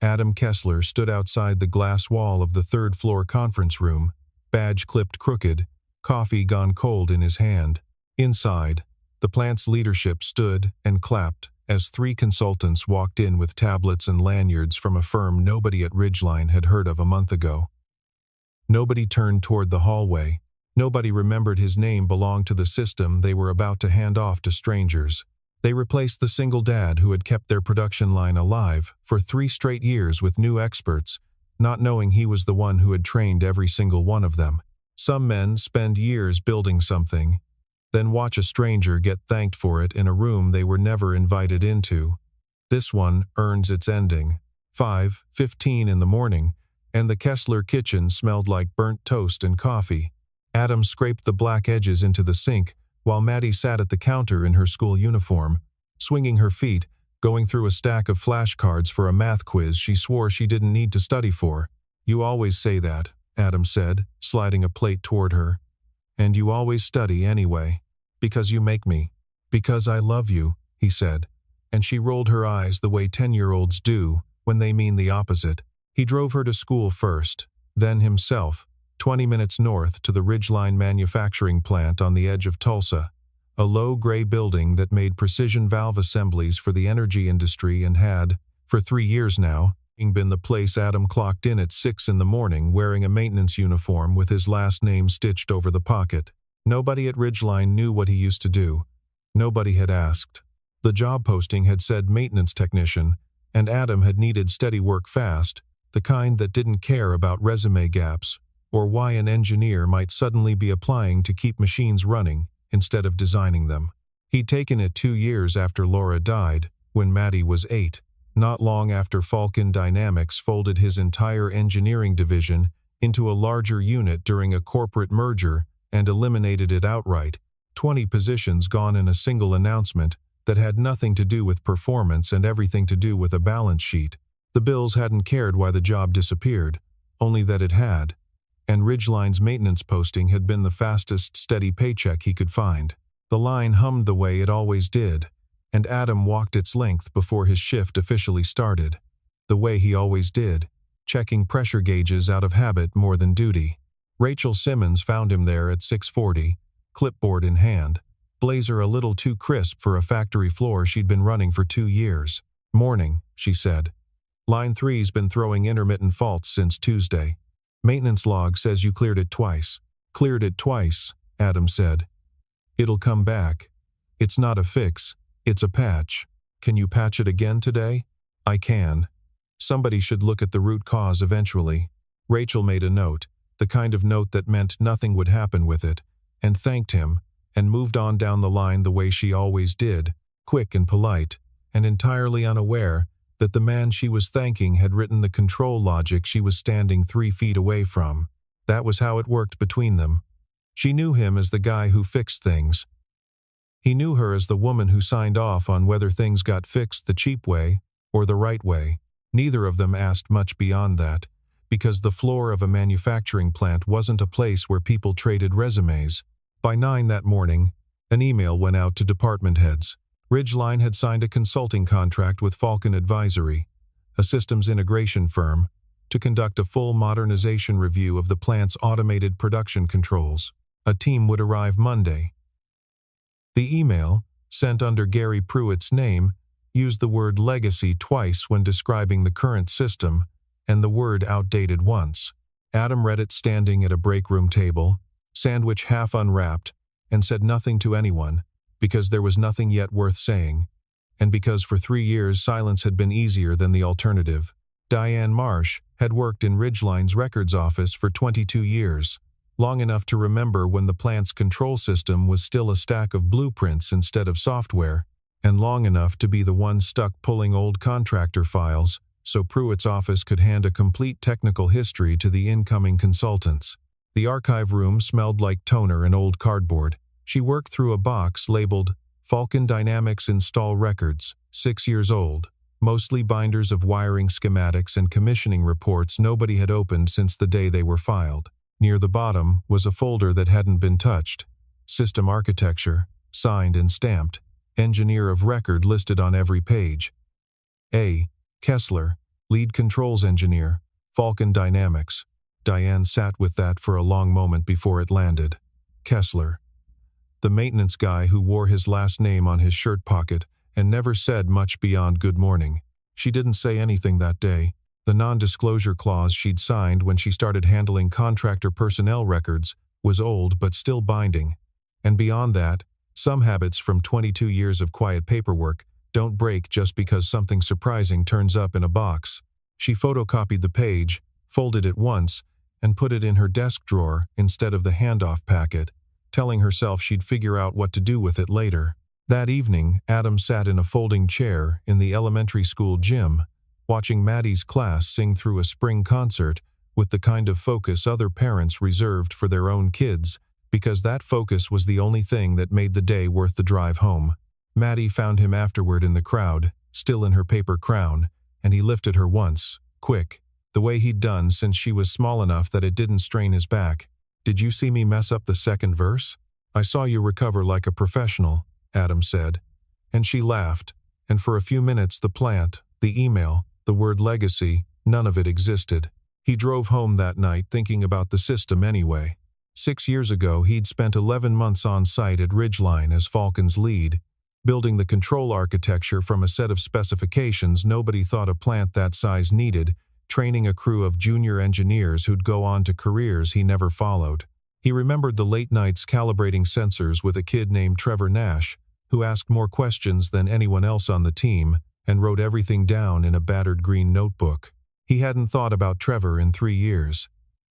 Adam Kessler stood outside the glass wall of the third-floor conference room, badge clipped crooked, coffee gone cold in his hand. Inside, the plant's leadership stood and clapped as 3 consultants walked in with tablets and lanyards from a firm nobody at Ridgeline had heard of a month ago. Nobody turned toward the hallway. Nobody remembered his name belonged to the system they were about to hand off to strangers. They replaced the single dad who had kept their production line alive for 3 straight years with new experts, not knowing he was the one who had trained every single one of them. Some men spend years building something, then watch a stranger get thanked for it in a room they were never invited into. This one earns its ending. 5:15 in the morning, and the Kessler kitchen smelled like burnt toast and coffee. Adam scraped the black edges into the sink, while Maddie sat at the counter in her school uniform, swinging her feet, going through a stack of flashcards for a math quiz she swore she didn't need to study for. "You always say that," Adam said, sliding a plate toward her. "And you always study anyway. Because you make me." "Because I love you," he said, and she rolled her eyes the way 10-year-olds do when they mean the opposite. He drove her to school first, then himself, 20 minutes north to the Ridgeline manufacturing plant on the edge of Tulsa, a low gray building that made precision valve assemblies for the energy industry and had, for 3 years now, been the place Adam clocked in at 6 in the morning wearing a maintenance uniform with his last name stitched over the pocket. Nobody at Ridgeline knew what he used to do. Nobody had asked. The job posting had said maintenance technician, and Adam had needed steady work fast, the kind that didn't care about resume gaps, or why an engineer might suddenly be applying to keep machines running instead of designing them. He'd taken it 2 years after Laura died, when Maddie was 8, not long after Falcon Dynamics folded his entire engineering division into a larger unit during a corporate merger and eliminated it outright. 20 positions gone in a single announcement that had nothing to do with performance and everything to do with a balance sheet. The bills hadn't cared why the job disappeared, only that it had, and Ridgeline's maintenance posting had been the fastest steady paycheck he could find. The line hummed the way it always did, and Adam walked its length before his shift officially started. The way he always did, checking pressure gauges out of habit more than duty. Rachel Simmons found him there at 6:40, clipboard in hand, blazer a little too crisp for a factory floor she'd been running for 2 years. "Morning," she said. "Line 3's been throwing intermittent faults since Tuesday. Maintenance log says you cleared it twice." "Cleared it twice," Adam said. "It'll come back. It's not a fix, it's a patch." "Can you patch it again today?" "I can. Somebody should look at the root cause eventually." Rachel made a note, the kind of note that meant nothing would happen with it, and thanked him, and moved on down the line the way she always did, quick and polite, and entirely unaware that the man she was thanking had written the control logic she was standing 3 feet away from. That was how it worked between them. She knew him as the guy who fixed things. He knew her as the woman who signed off on whether things got fixed the cheap way or the right way. Neither of them asked much beyond that, because the floor of a manufacturing plant wasn't a place where people traded resumes. By 9 that morning, an email went out to department heads. Ridgeline had signed a consulting contract with Falcon Advisory, a systems integration firm, to conduct a full modernization review of the plant's automated production controls. A team would arrive Monday. The email, sent under Gary Pruitt's name, used the word legacy twice when describing the current system, and the word outdated once. Adam read it standing at a break room table, sandwich half unwrapped, and said nothing to anyone, because there was nothing yet worth saying, and because for 3 years silence had been easier than the alternative. Diane Marsh had worked in Ridgeline's records office for 22 years, long enough to remember when the plant's control system was still a stack of blueprints instead of software, and long enough to be the one stuck pulling old contractor files so Pruitt's office could hand a complete technical history to the incoming consultants. The archive room smelled like toner and old cardboard. She worked through a box labeled Falcon Dynamics Install Records, 6 years old, mostly binders of wiring schematics and commissioning reports nobody had opened since the day they were filed. Near the bottom was a folder that hadn't been touched. System architecture, signed and stamped, engineer of record listed on every page. A. Kessler, Lead controls engineer, Falcon Dynamics. Diane sat with that for a long moment before it landed. Kessler. The maintenance guy who wore his last name on his shirt pocket and never said much beyond good morning. She didn't say anything that day. The non-disclosure clause she'd signed when she started handling contractor personnel records was old but still binding. And beyond that, some habits from 22 years of quiet paperwork don't break just because something surprising turns up in a box. She photocopied the page, folded it once, and put it in her desk drawer instead of the handoff packet, telling herself she'd figure out what to do with it later. That evening, Adam sat in a folding chair in the elementary school gym, watching Maddie's class sing through a spring concert with the kind of focus other parents reserved for their own kids, because that focus was the only thing that made the day worth the drive home. Maddie found him afterward in the crowd, still in her paper crown, and he lifted her once, quick, the way he'd done since she was small enough that it didn't strain his back. "Did you see me mess up the second verse?" "I saw you recover like a professional," Adam said. And she laughed, and for a few minutes the plant, the email, the word legacy, none of it existed. He drove home that night thinking about the system anyway. 6 years ago he'd spent 11 months on site at Ridgeline as Falcon's lead, building the control architecture from a set of specifications nobody thought a plant that size needed, training a crew of junior engineers who'd go on to careers he never followed. He remembered the late nights calibrating sensors with a kid named Trevor Nash, who asked more questions than anyone else on the team and wrote everything down in a battered green notebook. He hadn't thought about Trevor in 3 years.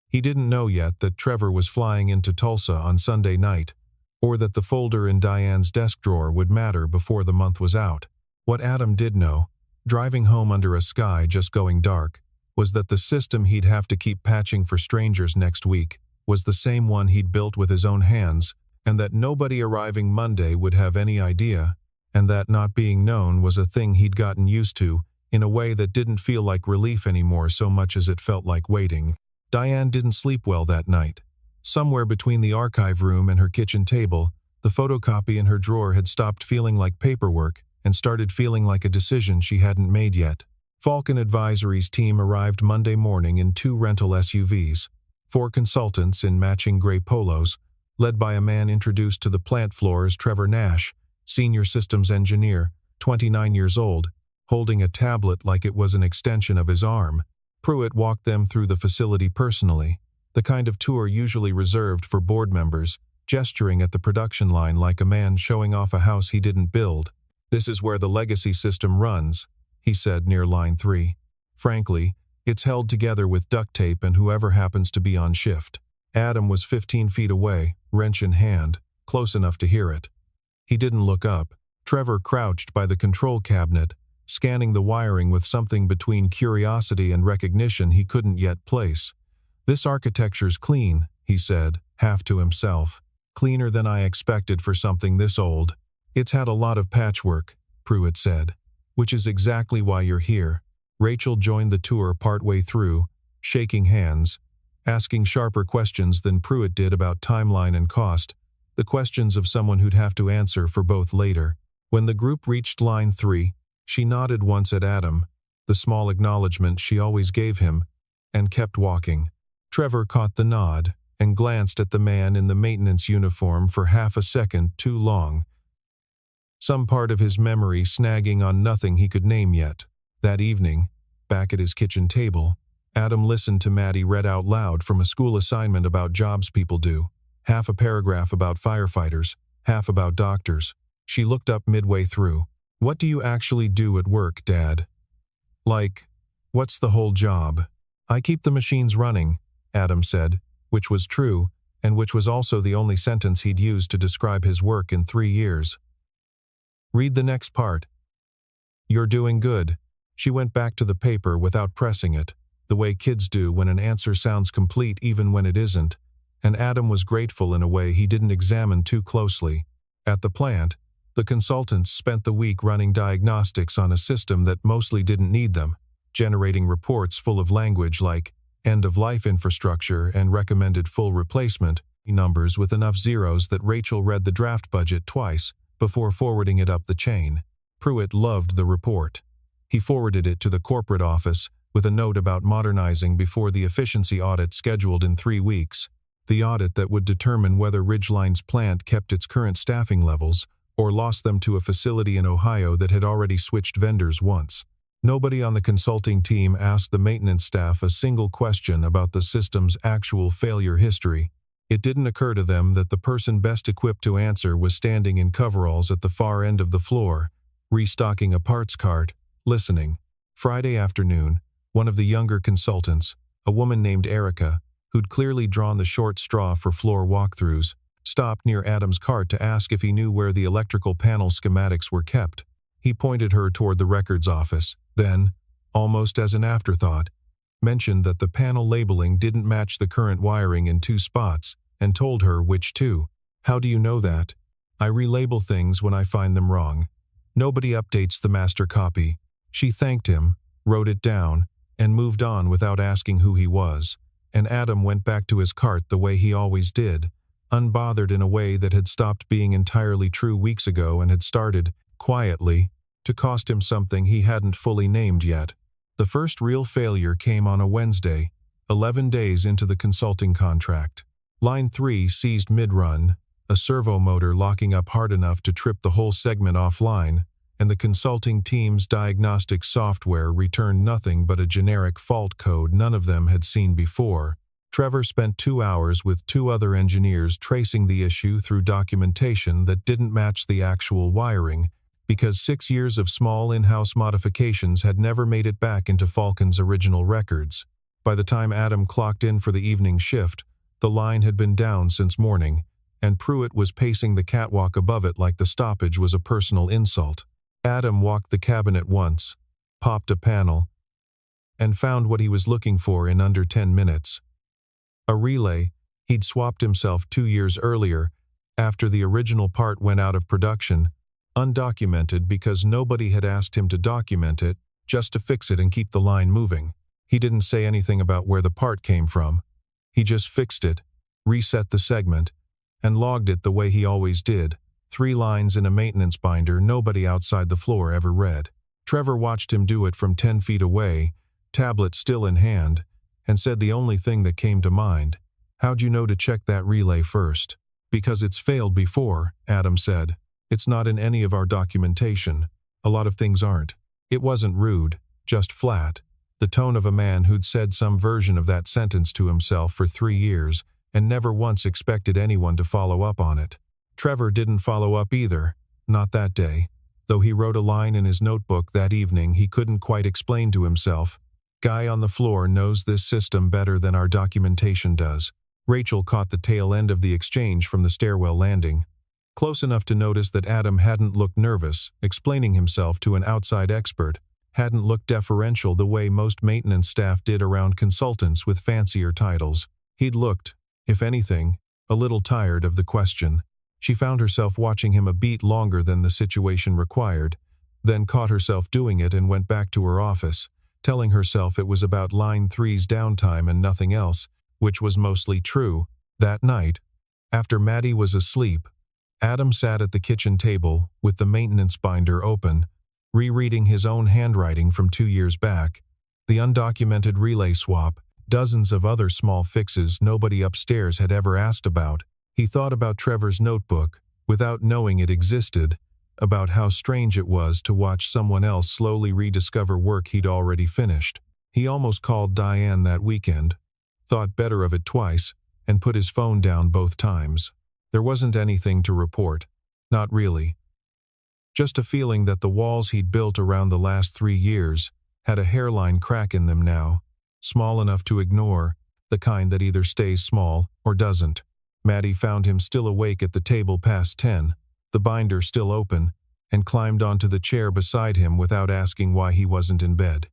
He didn't know yet that Trevor was flying into Tulsa on Sunday night, or that the folder in Diane's desk drawer would matter before the month was out. What Adam did know, driving home under a sky just going dark, was that the system he'd have to keep patching for strangers next week was the same one he'd built with his own hands, and that nobody arriving Monday would have any idea, and that not being known was a thing he'd gotten used to in a way that didn't feel like relief anymore so much as it felt like waiting. Diane didn't sleep well that night. Somewhere between the archive room and her kitchen table, the photocopy in her drawer had stopped feeling like paperwork and started feeling like a decision she hadn't made yet. Falcon Advisory's team arrived Monday morning in 2 rental SUVs, 4 consultants in matching gray polos, led by a man introduced to the plant floor as Trevor Nash, senior systems engineer, 29 years old, holding a tablet like it was an extension of his arm. Pruitt walked them through the facility personally, the kind of tour usually reserved for board members, gesturing at the production line like a man showing off a house he didn't build. "This is where the legacy system runs," he said near line 3. "Frankly, it's held together with duct tape and whoever happens to be on shift." Adam was 15 feet away, wrench in hand, close enough to hear it. He didn't look up. Trevor crouched by the control cabinet, scanning the wiring with something between curiosity and recognition he couldn't yet place. "This architecture's clean," he said, half to himself. "Cleaner than I expected for something this old." "It's had a lot of patchwork," Pruitt said. "Which is exactly why you're here." Rachel joined the tour partway through, shaking hands, asking sharper questions than Pruitt did about timeline and cost, the questions of someone who'd have to answer for both later. When the group reached line 3, she nodded once at Adam, the small acknowledgement she always gave him, and kept walking. Trevor caught the nod and glanced at the man in the maintenance uniform for half a second too long, some part of his memory snagging on nothing he could name yet. That evening, back at his kitchen table, Adam listened to Maddie read out loud from a school assignment about jobs people do, half a paragraph about firefighters, half about doctors. She looked up midway through. "What do you actually do at work, Dad?" "Like, what's the whole job?" "I keep the machines running," Adam said, which was true, and which was also the only sentence he'd used to describe his work in 3 years. "Read the next part." "You're doing good." She went back to the paper without pressing it, the way kids do when an answer sounds complete even when it isn't, and Adam was grateful in a way he didn't examine too closely. At the plant, the consultants spent the week running diagnostics on a system that mostly didn't need them, generating reports full of language like end-of-life infrastructure and recommended full replacement numbers with enough zeros that Rachel read the draft budget twice before forwarding it up the chain. Pruitt loved the report. He forwarded it to the corporate office with a note about modernizing before the efficiency audit scheduled in 3 weeks, the audit that would determine whether Ridgeline's plant kept its current staffing levels or lost them to a facility in Ohio that had already switched vendors once. Nobody on the consulting team asked the maintenance staff a single question about the system's actual failure history. It didn't occur to them that the person best equipped to answer was standing in coveralls at the far end of the floor, restocking a parts cart, listening. Friday afternoon, one of the younger consultants, a woman named Erica, who'd clearly drawn the short straw for floor walkthroughs, stopped near Adam's cart to ask if he knew where the electrical panel schematics were kept. He pointed her toward the records office, then, almost as an afterthought, mentioned that the panel labeling didn't match the current wiring in 2 spots, and told her which 2. "How do you know that?" "I relabel things when I find them wrong. Nobody updates the master copy." She thanked him, wrote it down, and moved on without asking who he was, and Adam went back to his cart the way he always did, unbothered in a way that had stopped being entirely true weeks ago and had started, quietly, to cost him something he hadn't fully named yet. The first real failure came on a Wednesday, 11 days into the consulting contract. Line 3 seized mid-run, a servo motor locking up hard enough to trip the whole segment offline, and the consulting team's diagnostic software returned nothing but a generic fault code none of them had seen before. Trevor spent 2 hours with 2 other engineers tracing the issue through documentation that didn't match the actual wiring, because 6 years of small in-house modifications had never made it back into Falcon's original records. By the time Adam clocked in for the evening shift, the line had been down since morning, and Pruitt was pacing the catwalk above it like the stoppage was a personal insult. Adam walked the cabinet once, popped a panel, and found what he was looking for in under 10 minutes. A relay he'd swapped himself 2 years earlier, after the original part went out of production, undocumented because nobody had asked him to document it, just to fix it and keep the line moving. He didn't say anything about where the part came from. He just fixed it, reset the segment, and logged it the way he always did, 3 lines in a maintenance binder nobody outside the floor ever read. Trevor watched him do it from 10 feet away, tablet still in hand, and said the only thing that came to mind. "How'd you know to check that relay first?" "Because it's failed before," Adam said. "It's not in any of our documentation. A lot of things aren't." It wasn't rude, just flat, the tone of a man who'd said some version of that sentence to himself for 3 years and never once expected anyone to follow up on it. Trevor didn't follow up either, not that day, though he wrote a line in his notebook that evening he couldn't quite explain to himself. "Guy on the floor knows this system better than our documentation does." Rachel caught the tail end of the exchange from the stairwell landing, close enough to notice that Adam hadn't looked nervous, explaining himself to an outside expert, hadn't looked deferential the way most maintenance staff did around consultants with fancier titles. He'd looked, if anything, a little tired of the question. She found herself watching him a beat longer than the situation required, then caught herself doing it and went back to her office, telling herself it was about Line 3's downtime and nothing else, which was mostly true. That night, after Maddie was asleep, Adam sat at the kitchen table with the maintenance binder open, rereading his own handwriting from 2 years back, the undocumented relay swap, dozens of other small fixes nobody upstairs had ever asked about. He thought about Trevor's notebook, without knowing it existed, about how strange it was to watch someone else slowly rediscover work he'd already finished. He almost called Diane that weekend, thought better of it twice, and put his phone down both times. There wasn't anything to report. Not really. Just a feeling that the walls he'd built around the last 3 years had a hairline crack in them now, small enough to ignore, the kind that either stays small or doesn't. Maddie found him still awake at the table past 10, the binder still open, and climbed onto the chair beside him without asking why he wasn't in bed.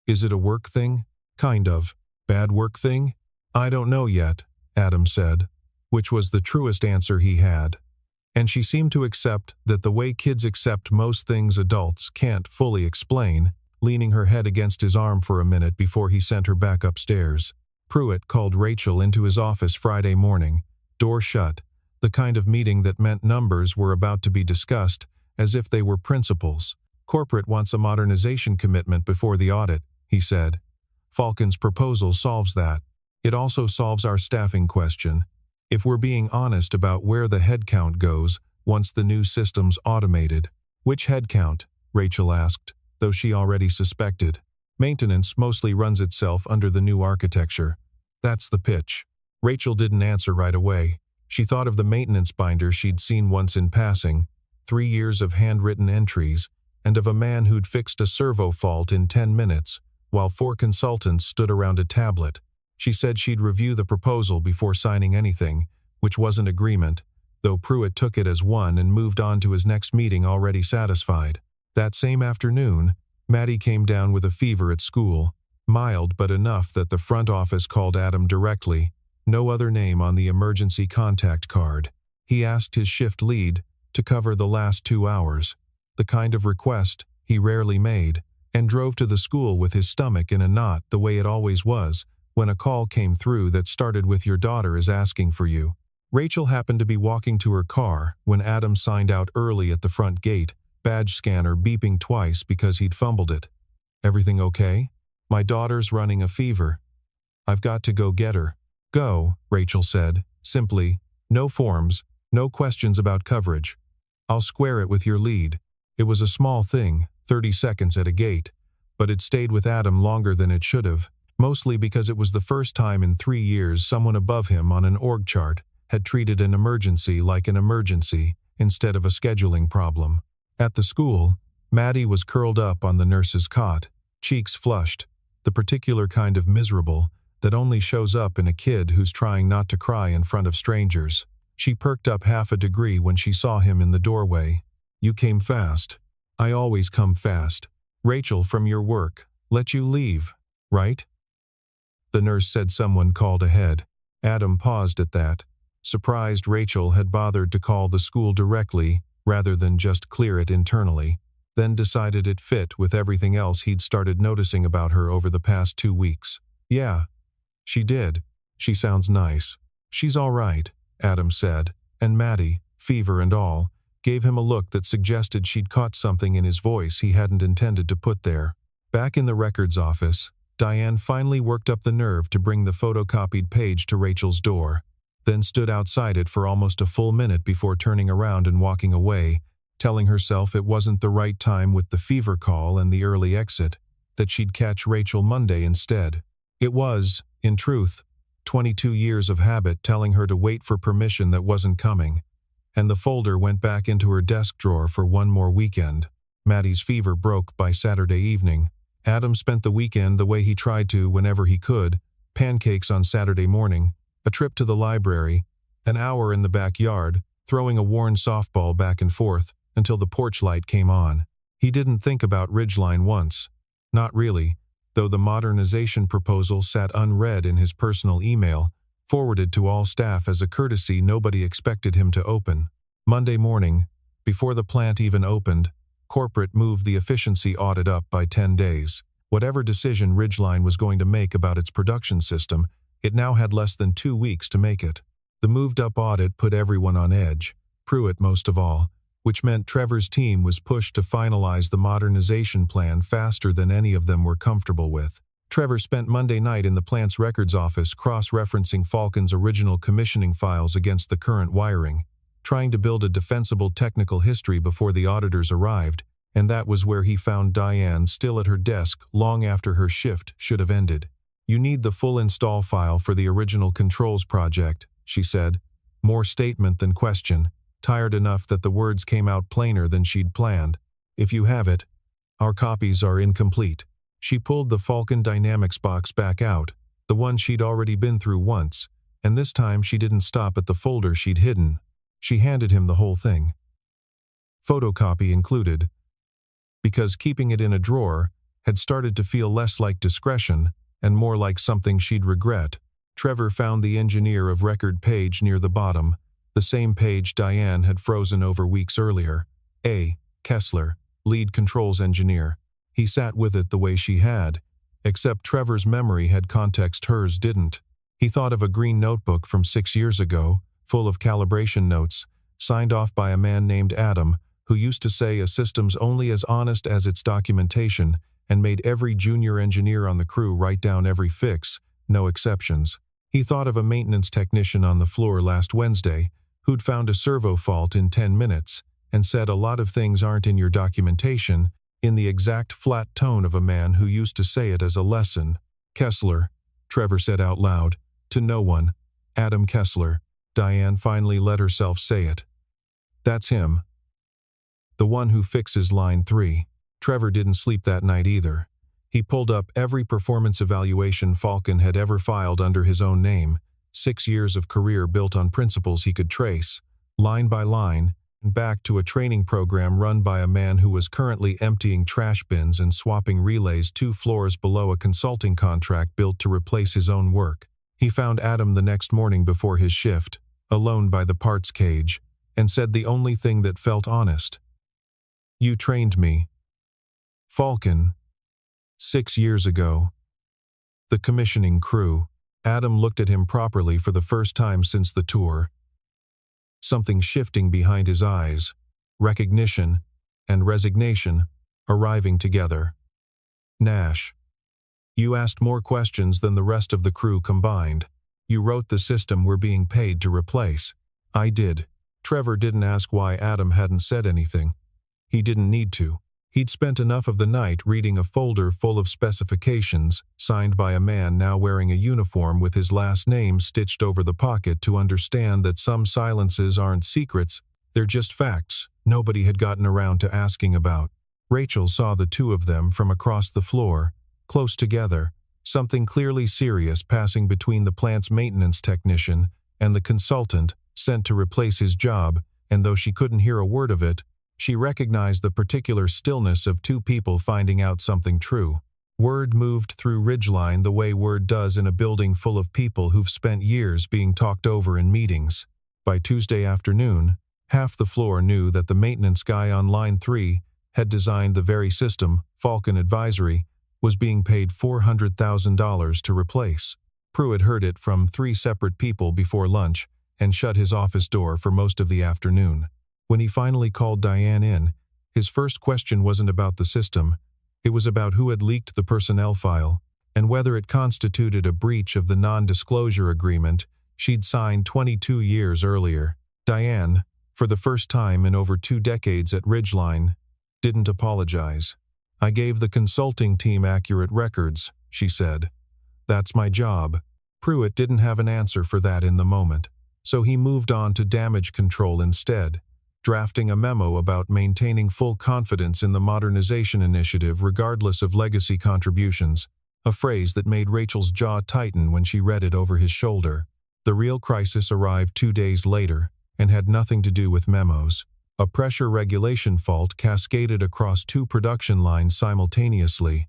"Is it a work thing? Kind of. Bad work thing? I don't know yet," Adam said, which was the truest answer he had. And she seemed to accept that the way kids accept most things adults can't fully explain, leaning her head against his arm for a minute before he sent her back upstairs. Pruitt called Rachel into his office Friday morning, door shut, the kind of meeting that meant numbers were about to be discussed, as if they were principles. "Corporate wants a modernization commitment before the audit," he said. Falcon's proposal solves that. It also solves our staffing question. If we're being honest about where the headcount goes once the new system's automated. Which headcount? Rachel asked, though she already suspected. Maintenance mostly runs itself under the new architecture. That's the pitch. Rachel didn't answer right away. She thought of the maintenance binder she'd seen once in passing, 3 years of handwritten entries, and of a man who'd fixed a servo fault in 10 minutes, while 4 consultants stood around a tablet. She said she'd review the proposal before signing anything, which wasn't agreement, though Pruitt took it as one and moved on to his next meeting already satisfied. That same afternoon, Maddie came down with a fever at school, mild but enough that the front office called Adam directly, no other name on the emergency contact card. He asked his shift lead to cover the last 2 hours, the kind of request he rarely made, and drove to the school with his stomach in a knot the way it always was when a call came through that started with "Your daughter is asking for you." Rachel happened to be walking to her car when Adam signed out early at the front gate, badge scanner beeping twice because he'd fumbled it. "Everything okay? My daughter's running a fever. I've got to go get her." "Go," Rachel said, simply, no forms, no questions about coverage. "I'll square it with your lead." It was a small thing, 30 seconds at a gate, but it stayed with Adam longer than it should have, mostly because it was the first time in 3 years someone above him on an org chart had treated an emergency like an emergency instead of a scheduling problem. At the school, Maddie was curled up on the nurse's cot, cheeks flushed, the particular kind of miserable that only shows up in a kid who's trying not to cry in front of strangers. She perked up half a degree when she saw him in the doorway. "You came fast." "I always come fast. Rachel from your work let you leave, right?" The nurse said someone called ahead. Adam paused at that, surprised Rachel had bothered to call the school directly rather than just clear it internally, then decided it fit with everything else he'd started noticing about her over the past 2 weeks. "Yeah, she did. She sounds nice." "She's all right," Adam said, and Maddie, fever and all, gave him a look that suggested she'd caught something in his voice he hadn't intended to put there. Back in the records office, Diane finally worked up the nerve to bring the photocopied page to Rachel's door, then stood outside it for almost a full minute before turning around and walking away, telling herself it wasn't the right time with the fever call and the early exit, that she'd catch Rachel Monday instead. It was, in truth, 22 years of habit telling her to wait for permission that wasn't coming, and the folder went back into her desk drawer for one more weekend. Maddie's fever broke by Saturday evening. Adam spent the weekend the way he tried to whenever he could: pancakes on Saturday morning, a trip to the library, an hour in the backyard, throwing a worn softball back and forth until the porch light came on. He didn't think about Ridgeline once. Not really, though the modernization proposal sat unread in his personal email, forwarded to all staff as a courtesy nobody expected him to open. Monday morning, before the plant even opened, corporate moved the efficiency audit up by 10 days. Whatever decision Ridgeline was going to make about its production system, it now had less than 2 weeks to make it. The moved-up audit put everyone on edge, Pruitt most of all, which meant Trevor's team was pushed to finalize the modernization plan faster than any of them were comfortable with. Trevor spent Monday night in the plant's records office cross-referencing Falcon's original commissioning files against the current wiring, trying to build a defensible technical history before the auditors arrived, and that was where he found Diane still at her desk long after her shift should have ended. "You need the full install file for the original controls project," she said, more statement than question, tired enough that the words came out plainer than she'd planned. "If you have it, our copies are incomplete." She pulled the Falcon Dynamics box back out, the one she'd already been through once, and this time she didn't stop at the folder she'd hidden. She handed him the whole thing, photocopy included, because keeping it in a drawer had started to feel less like discretion and more like something she'd regret. Trevor found the engineer of record page near the bottom, the same page Diane had frozen over weeks earlier. A. Kessler, lead controls engineer. He sat with it the way she had, except Trevor's memory had context hers didn't. He thought of a green notebook from 6 years ago, full of calibration notes, signed off by a man named Adam, who used to say a system's only as honest as its documentation, and made every junior engineer on the crew write down every fix, no exceptions. He thought of a maintenance technician on the floor last Wednesday who'd found a servo fault in 10 minutes and said a lot of things aren't in your documentation, in the exact flat tone of a man who used to say it as a lesson. Kessler, Trevor said out loud, to no one. Adam Kessler. Diane finally let herself say it. That's him. The one who fixes line 3. Trevor didn't sleep that night either. He pulled up every performance evaluation Falcon had ever filed under his own name, 6 years of career built on principles he could trace, line by line, back to a training program run by a man who was currently emptying trash bins and swapping relays 2 floors below a consulting contract built to replace his own work. He found Adam the next morning before his shift, alone by the parts cage, and said the only thing that felt honest. You trained me. Falcon. 6 years ago. The commissioning crew. Adam looked at him properly for the first time since the tour. Something shifting behind his eyes, recognition and resignation arriving together. Nash. You asked more questions than the rest of the crew combined. You wrote the system we're being paid to replace. I did. Trevor didn't ask why Adam hadn't said anything. He didn't need to. He'd spent enough of the night reading a folder full of specifications, signed by a man now wearing a uniform with his last name stitched over the pocket to understand that some silences aren't secrets, they're just facts nobody had gotten around to asking about. Rachel saw the two of them from across the floor, close together, something clearly serious passing between the plant's maintenance technician and the consultant sent to replace his job, and though she couldn't hear a word of it, she recognized the particular stillness of two people finding out something true. Word moved through Ridgeline the way word does in a building full of people who've spent years being talked over in meetings. By Tuesday afternoon, half the floor knew that the maintenance guy on line 3 had designed the very system Falcon Advisory was being paid $400,000 to replace. Pruitt heard it from 3 separate people before lunch and shut his office door for most of the afternoon. When he finally called Diane in, his first question wasn't about the system. It was about who had leaked the personnel file, and whether it constituted a breach of the non-disclosure agreement she'd signed 22 years earlier. Diane, for the first time in over 2 decades at Ridgeline, didn't apologize. I gave the consulting team accurate records, she said. That's my job. Pruitt didn't have an answer for that in the moment, so he moved on to damage control instead, drafting a memo about maintaining full confidence in the modernization initiative regardless of legacy contributions, a phrase that made Rachel's jaw tighten when she read it over his shoulder. The real crisis arrived 2 days later and had nothing to do with memos. A pressure regulation fault cascaded across 2 production lines simultaneously,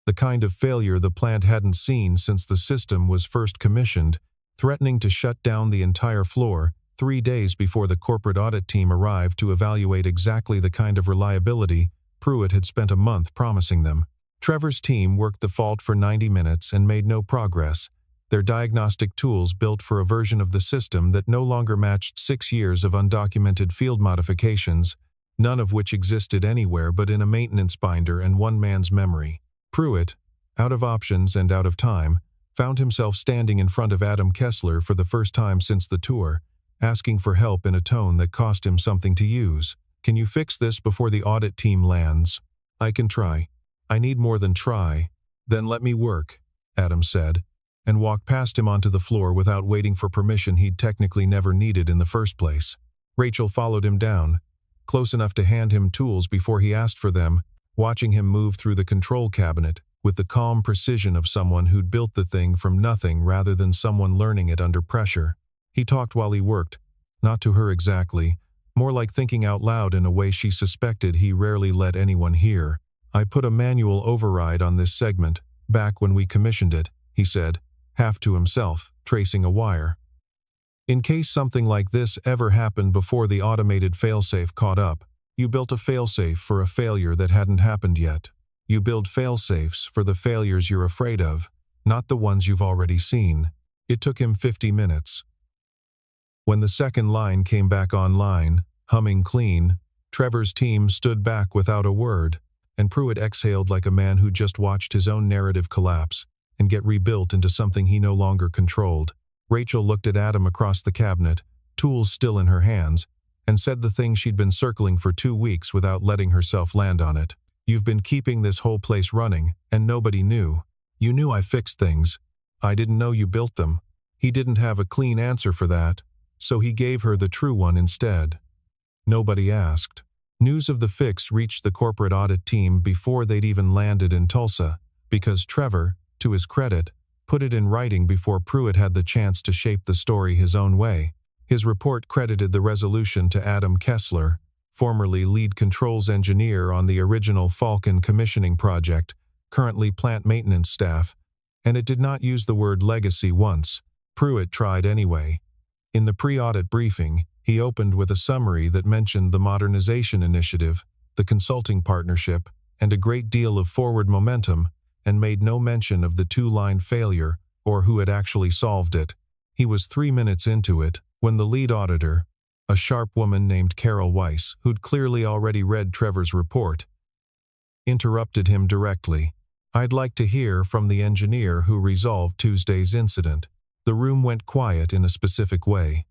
the kind of failure the plant hadn't seen since the system was first commissioned, threatening to shut down the entire floor 3 days before the corporate audit team arrived to evaluate exactly the kind of reliability Pruitt had spent a month promising them. Trevor's team worked the fault for 90 minutes and made no progress, their diagnostic tools built for a version of the system that no longer matched 6 years of undocumented field modifications, none of which existed anywhere but in a maintenance binder and one man's memory. Pruitt, out of options and out of time, found himself standing in front of Adam Kessler for the first time since the tour, asking for help in a tone that cost him something to use. Can you fix this before the audit team lands? I can try. I need more than try. Then let me work, Adam said, and walked past him onto the floor without waiting for permission he'd technically never needed in the first place. Rachel followed him down, close enough to hand him tools before he asked for them, watching him move through the control cabinet with the calm precision of someone who'd built the thing from nothing rather than someone learning it under pressure. He talked while he worked, not to her exactly, more like thinking out loud in a way she suspected he rarely let anyone hear. I put a manual override on this segment, back when we commissioned it, he said, half to himself, tracing a wire. In case something like this ever happened before the automated failsafe caught up, you built a failsafe for a failure that hadn't happened yet. You build failsafes for the failures you're afraid of, not the ones you've already seen. It took him 50 minutes. When the second line came back online, humming clean, Trevor's team stood back without a word, and Pruitt exhaled like a man who just watched his own narrative collapse and get rebuilt into something he no longer controlled. Rachel looked at Adam across the cabinet, tools still in her hands, and said the thing she'd been circling for 2 weeks without letting herself land on it. "You've been keeping this whole place running, and nobody knew. You knew I fixed things. I didn't know you built them." He didn't have a clean answer for that, so he gave her the true one instead. Nobody asked. News of the fix reached the corporate audit team before they'd even landed in Tulsa, because Trevor, to his credit, put it in writing before Pruitt had the chance to shape the story his own way. His report credited the resolution to Adam Kessler, formerly lead controls engineer on the original Falcon commissioning project, currently plant maintenance staff, and it did not use the word legacy once. Pruitt tried anyway. In the pre-audit briefing, he opened with a summary that mentioned the modernization initiative, the consulting partnership, and a great deal of forward momentum, and made no mention of the 2-line failure or who had actually solved it. He was 3 minutes into it when the lead auditor, a sharp woman named Carol Weiss, who'd clearly already read Trevor's report, interrupted him directly. "I'd like to hear from the engineer who resolved Tuesday's incident." The room went quiet in a specific way.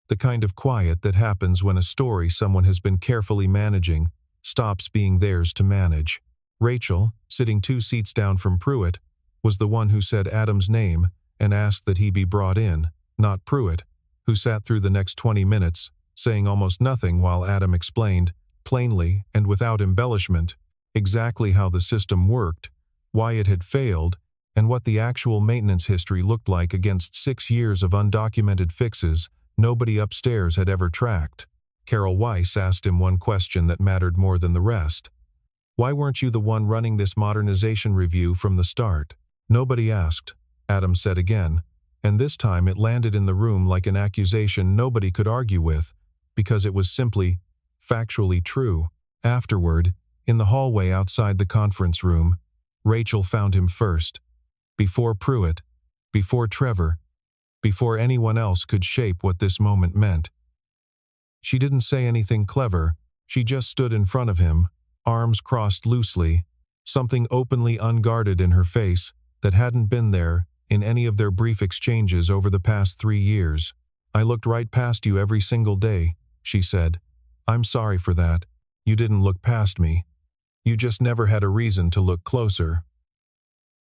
The kind of quiet that happens when a story someone has been carefully managing stops being theirs to manage. Rachel, sitting 2 seats down from Pruitt, was the one who said Adam's name and asked that he be brought in, not Pruitt, who sat through the next 20 minutes, saying almost nothing while Adam explained, plainly and without embellishment, exactly how the system worked, why it had failed, and what the actual maintenance history looked like against 6 years of undocumented fixes nobody upstairs had ever tracked. Carol Weiss asked him one question that mattered more than the rest. "Why weren't you the one running this modernization review from the start?" "Nobody asked," Adam said again, and this time it landed in the room like an accusation nobody could argue with, because it was simply, factually true. Afterward, in the hallway outside the conference room, Rachel found him first. Before Pruitt, before Trevor, before anyone else could shape what this moment meant. She didn't say anything clever, she just stood in front of him, arms crossed loosely, something openly unguarded in her face that hadn't been there in any of their brief exchanges over the past 3 years. "I looked right past you every single day," she said. "I'm sorry for that. You didn't look past me. You just never had a reason to look closer."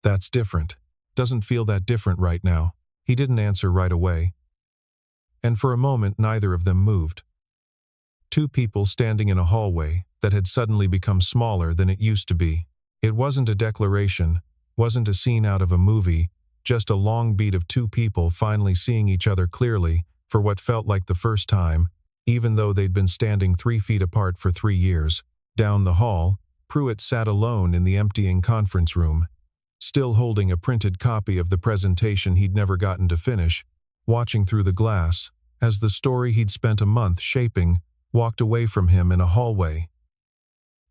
"That's different. Doesn't feel that different right now." He didn't answer right away. And for a moment neither of them moved. 2 people standing in a hallway that had suddenly become smaller than it used to be. It wasn't a declaration, wasn't a scene out of a movie, just a long beat of 2 people finally seeing each other clearly for what felt like the first time, even though they'd been standing 3 feet apart for 3 years. Down the hall, Pruitt sat alone in the emptying conference room, still holding a printed copy of the presentation he'd never gotten to finish, watching through the glass, as the story he'd spent a month shaping walked away from him in a hallway.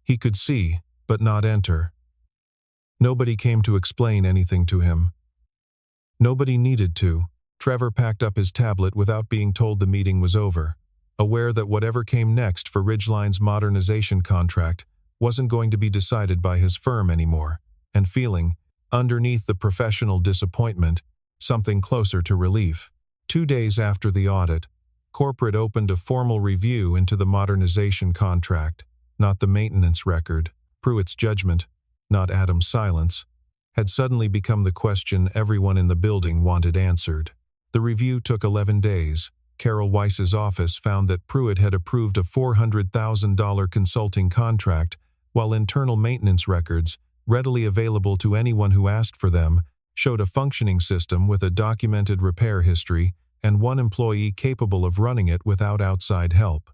He could see, but not enter. Nobody came to explain anything to him. Nobody needed to. Trevor packed up his tablet without being told the meeting was over, aware that whatever came next for Ridgeline's modernization contract wasn't going to be decided by his firm anymore, and feeling, underneath the professional disappointment, something closer to relief. 2 days after the audit, corporate opened a formal review into the modernization contract, not the maintenance record. Pruitt's judgment, not Adam's silence, had suddenly become the question everyone in the building wanted answered. The review took 11 days. Carol Weiss's office found that Pruitt had approved a $400,000 consulting contract, while internal maintenance records, readily available to anyone who asked for them, showed a functioning system with a documented repair history and 1 employee capable of running it without outside help.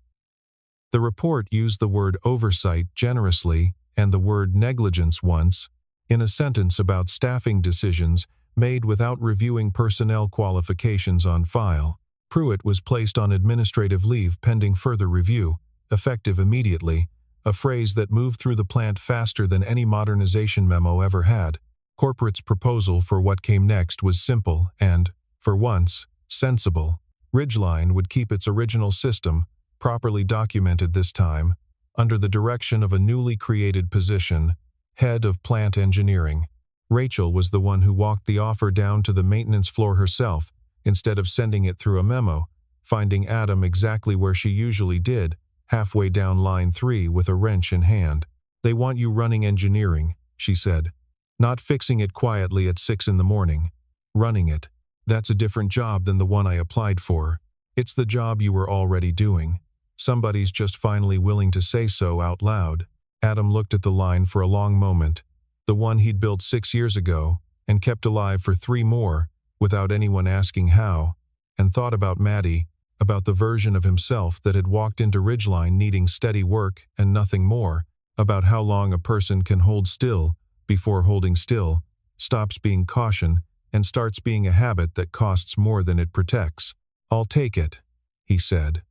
The report used the word oversight generously and the word negligence once, in a sentence about staffing decisions made without reviewing personnel qualifications on file. Pruitt was placed on administrative leave pending further review, effective immediately, a phrase that moved through the plant faster than any modernization memo ever had. Corporate's proposal for what came next was simple and, for once, sensible. Ridgeline would keep its original system, properly documented this time, under the direction of a newly created position, head of plant engineering. Rachel was the one who walked the offer down to the maintenance floor herself, instead of sending it through a memo, finding Adam exactly where she usually did, halfway down line 3 with a wrench in hand. "They want you running engineering," she said. "Not fixing it quietly at 6 in the morning. Running it. That's a different job than the one I applied for. It's the job you were already doing. Somebody's just finally willing to say so out loud." Adam looked at the line for a long moment, the one he'd built 6 years ago, and kept alive for 3 more, without anyone asking how, and thought about Maddie, about the version of himself that had walked into Ridgeline needing steady work and nothing more, about how long a person can hold still before holding still stops being caution and starts being a habit that costs more than it protects. "I'll take it," he said.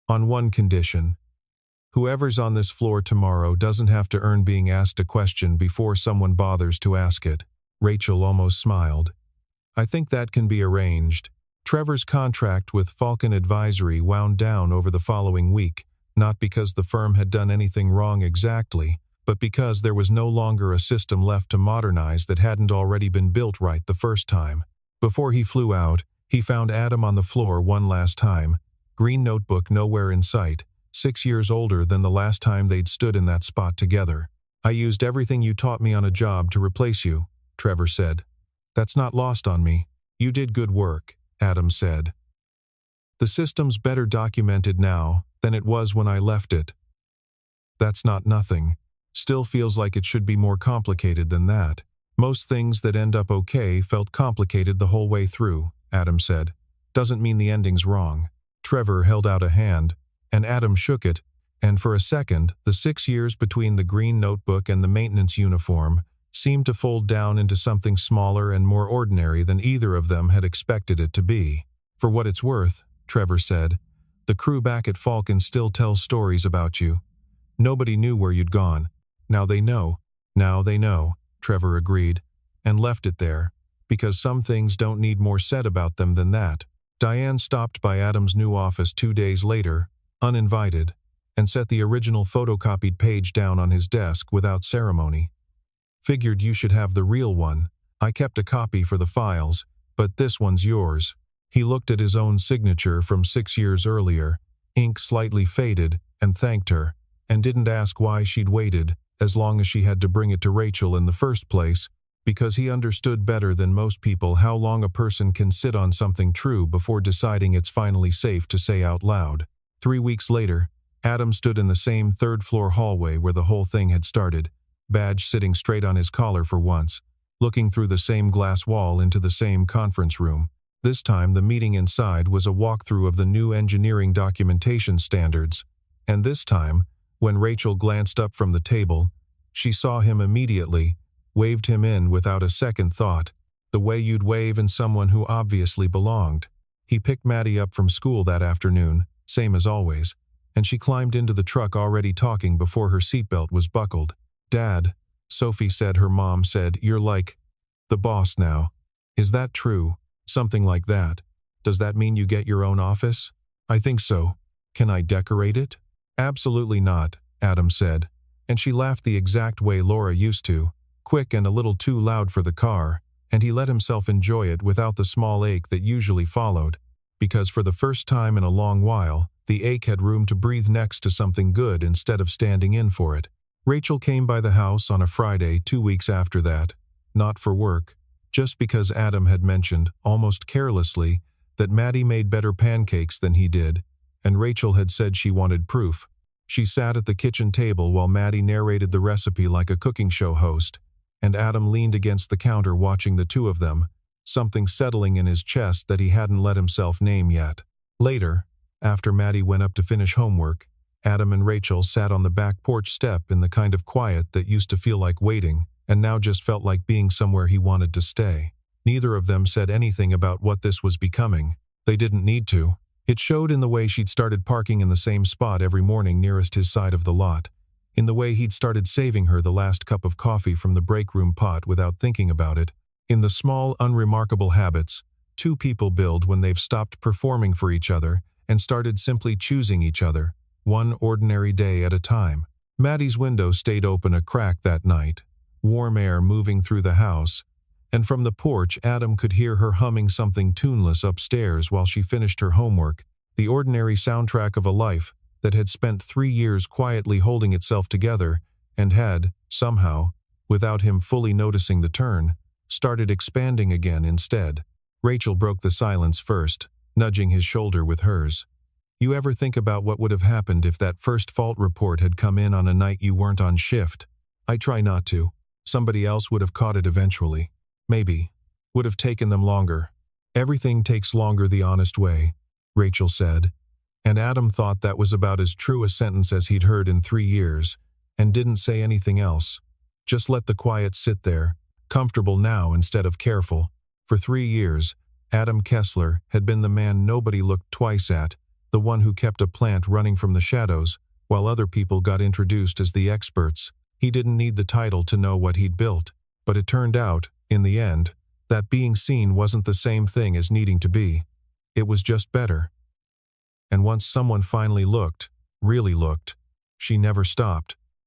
"On one condition. Whoever's on this floor tomorrow doesn't have to earn being asked a question before someone bothers to ask it." Rachel almost smiled. "I think that can be arranged." Trevor's contract with Falcon Advisory wound down over the following week, not because the firm had done anything wrong exactly, but because there was no longer a system left to modernize that hadn't already been built right the first time. Before he flew out, he found Adam on the floor one last time, green notebook nowhere in sight, 6 years older than the last time they'd stood in that spot together. "I used everything you taught me on a job to replace you," Trevor said. "That's not lost on me. You did good work," Adam said. "The system's better documented now than it was when I left it." "That's not nothing. Still feels like it should be more complicated than that. Most things that end up okay felt complicated the whole way through," Adam said. "Doesn't mean the ending's wrong." Trevor held out a hand, and Adam shook it, and for a second, the 6 years between the green notebook and the maintenance uniform seemed to fold down into something smaller and more ordinary than either of them had expected it to be. "For what it's worth," Trevor said, "the crew back at Falcon still tells stories about you. Nobody knew where you'd gone. Now they know." "Now they know," Trevor agreed, and left it there, because some things don't need more said about them than that. Diane stopped by Adam's new office 2 days later, uninvited, and set the original photocopied page down on his desk without ceremony. "Figured you should have the real one. I kept a copy for the files, but this one's yours." He looked at his own signature from 6 years earlier, ink slightly faded, and thanked her, and didn't ask why she'd waited as long as she had to bring it to Rachel in the first place, because he understood better than most people how long a person can sit on something true before deciding it's finally safe to say out loud. 3 weeks later, Adam stood in the same third-floor hallway where the whole thing had started, badge sitting straight on his collar for once, looking through the same glass wall into the same conference room. This time the meeting inside was a walkthrough of the new engineering documentation standards, and this time, when Rachel glanced up from the table, she saw him immediately, waved him in without a second thought, the way you'd wave in someone who obviously belonged. He picked Maddie up from school that afternoon, same as always, and she climbed into the truck already talking before her seatbelt was buckled. "Dad," Sophie said her mom said, "you're like the boss now. Is that true?" "Something like that. Does that mean you get your own office?" "I think so. Can I decorate it?" "Absolutely not," Adam said, and she laughed the exact way Laura used to, quick and a little too loud for the car, and he let himself enjoy it without the small ache that usually followed, because for the first time in a long while, the ache had room to breathe next to something good instead of standing in for it. Rachel came by the house on a Friday 2 weeks after that, not for work, just because Adam had mentioned, almost carelessly, that Maddie made better pancakes than he did, and Rachel had said she wanted proof. She sat at the kitchen table while Maddie narrated the recipe like a cooking show host, and Adam leaned against the counter watching the two of them, something settling in his chest that he hadn't let himself name yet. Later, after Maddie went up to finish homework, Adam and Rachel sat on the back porch step in the kind of quiet that used to feel like waiting, and now just felt like being somewhere he wanted to stay. Neither of them said anything about what this was becoming. They didn't need to. It showed in the way she'd started parking in the same spot every morning nearest his side of the lot, in the way he'd started saving her the last cup of coffee from the break room pot without thinking about it, in the small, unremarkable habits two people build when they've stopped performing for each other and started simply choosing each other, one ordinary day at a time. Maddie's window stayed open a crack that night, warm air moving through the house, and from the porch Adam could hear her humming something tuneless upstairs while she finished her homework, the ordinary soundtrack of a life that had spent 3 years quietly holding itself together and had, somehow, without him fully noticing the turn, started expanding again instead. Rachel broke the silence first, nudging his shoulder with hers. You ever think about what would have happened if that first fault report had come in on a night you weren't on shift? I try not to. Somebody else would have caught it eventually. Maybe. Would have taken them longer. Everything takes longer the honest way, Rachel said. And Adam thought that was about as true a sentence as he'd heard in 3 years, and didn't say anything else. Just let the quiet sit there, comfortable now instead of careful. For 3 years, Adam Kessler had been the man nobody looked twice at, the one who kept a plant running from the shadows, while other people got introduced as the experts. He didn't need the title to know what he'd built, but it turned out, in the end, that being seen wasn't the same thing as needing to be. It was just better. And once someone finally looked, really looked, she never stopped.